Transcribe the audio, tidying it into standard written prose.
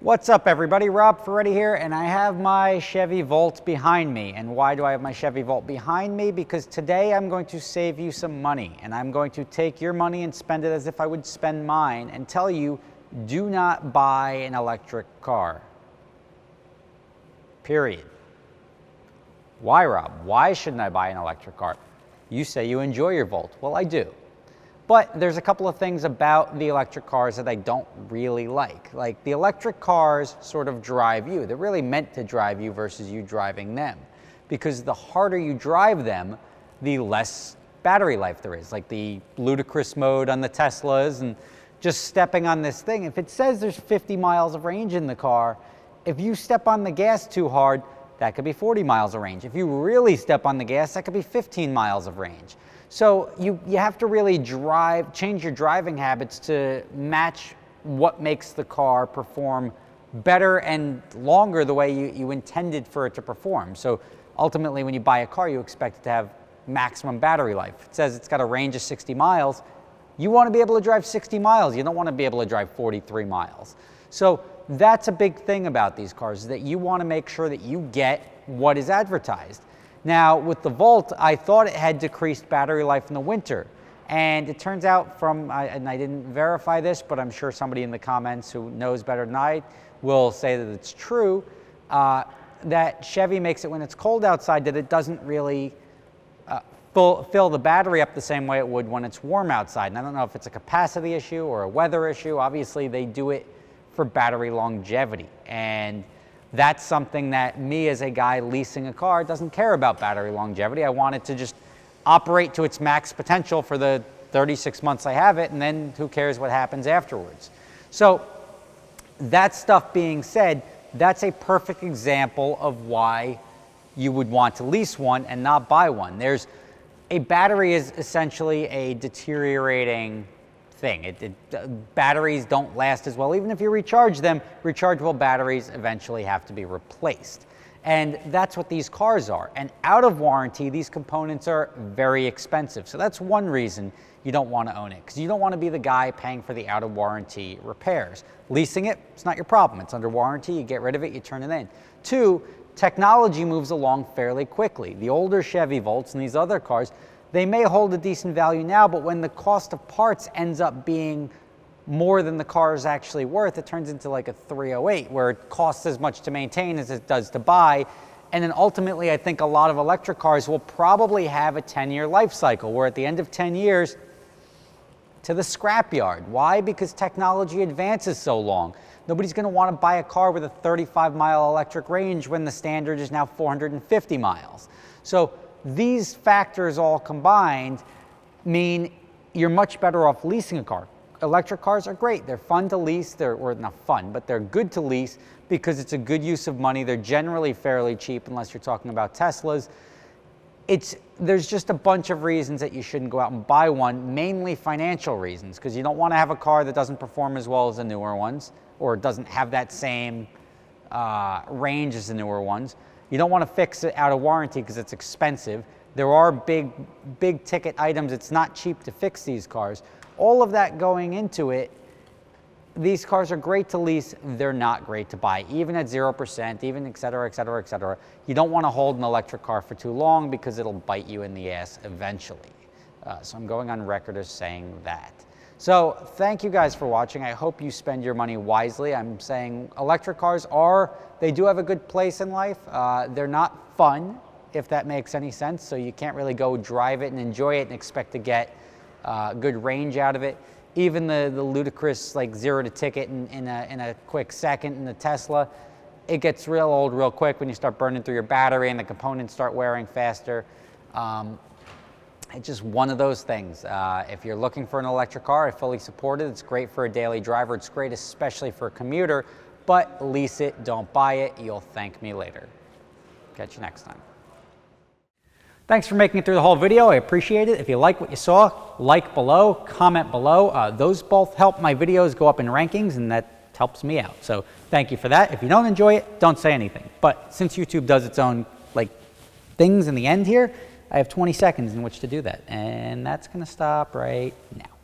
What's up everybody, Rob Ferretti here, and I have my Chevy Volt behind me. And why do I have my Chevy Volt behind me? Because today I'm going to save you some money, and I'm going to take your money and spend it as if I would spend mine and tell you, do not buy an electric car. Period. Why, Rob? Why shouldn't I buy an electric car? You say you enjoy your Volt. Well, I do. But there's a couple of things about the electric cars that I don't really like. Like, the electric cars sort of drive you. They're really meant to drive you versus you driving them. Because the harder you drive them, the less battery life there is. Like the ludicrous mode on the Teslas and just stepping on this thing. If it says there's 50 miles of range in the car, if you step on the gas too hard, that could be 40 miles of range. If you really step on the gas, that could be 15 miles of range. So you have to really change your driving habits to match what makes the car perform better and longer the way you intended for it to perform. So ultimately, when you buy a car, you expect it to have maximum battery life. It says it's got a range of 60 miles. You want to be able to drive 60 miles. You don't want to be able to drive 43 miles. So that's a big thing about these cars, is that you want to make sure that you get what is advertised. Now, with the Volt, I thought it had decreased battery life in the winter. And it turns out and I didn't verify this, but I'm sure somebody in the comments who knows better than I will say that it's true, that Chevy makes it when it's cold outside, that it doesn't really fill the battery up the same way it would when it's warm outside. And I don't know if it's a capacity issue or a weather issue. Obviously, they do it for battery longevity. And that's something that me as a guy leasing a car doesn't care about battery longevity. I want it to just operate to its max potential for the 36 months I have it, and then who cares what happens afterwards. So that stuff being said, that's a perfect example of why you would want to lease one and not buy one. A battery is essentially a deteriorating thing. Batteries don't last as well. Even if you recharge them, rechargeable batteries eventually have to be replaced. And that's what these cars are. And out of warranty, these components are very expensive. So that's one reason you don't want to own it, because you don't want to be the guy paying for the out of warranty repairs. Leasing it, it's not your problem. It's under warranty, you get rid of it, you turn it in. Two, technology moves along fairly quickly. The older Chevy Volts and these other cars, they may hold a decent value now, but when the cost of parts ends up being more than the car is actually worth, it turns into like a 308, where it costs as much to maintain as it does to buy. And then ultimately, I think a lot of electric cars will probably have a 10-year life cycle, where at the end of 10 years, to the scrapyard. Why? Because technology advances so long. Nobody's going to want to buy a car with a 35-mile electric range when the standard is now 450 miles. So these factors all combined mean you're much better off leasing a car. Electric cars are great. They're fun to lease. Or not fun, but they're good to lease because it's a good use of money. They're generally fairly cheap unless you're talking about Teslas. There's just a bunch of reasons that you shouldn't go out and buy one, mainly financial reasons, because you don't want to have a car that doesn't perform as well as the newer ones or doesn't have that same range as the newer ones. You don't want to fix it out of warranty because it's expensive. There are big ticket items. It's not cheap to fix these cars. All of that going into it, these cars are great to lease. They're not great to buy, even at 0%, even et cetera, et cetera, et cetera. You don't want to hold an electric car for too long because it'll bite you in the ass eventually. So I'm going on record as saying that. So thank you guys for watching. I hope you spend your money wisely. I'm saying electric cars they do have a good place in life. They're not fun, if that makes any sense. So you can't really go drive it and enjoy it and expect to get good range out of it. Even the ludicrous like 0 to ticket in a quick second in the Tesla, it gets real old real quick when you start burning through your battery and the components start wearing faster. It's just one of those things. If you're looking for an electric car, I fully support it. It's great for a daily driver. It's great especially for a commuter, but lease it, don't buy it. You'll thank me later. Catch you next time. Thanks for making it through the whole video. I appreciate it. If you like what you saw, like below, comment below. Those both help my videos go up in rankings, and that helps me out. So thank you for that. If you don't enjoy it, don't say anything. But since YouTube does its own things in the end here, I have 20 seconds in which to do that. And that's going to stop right now.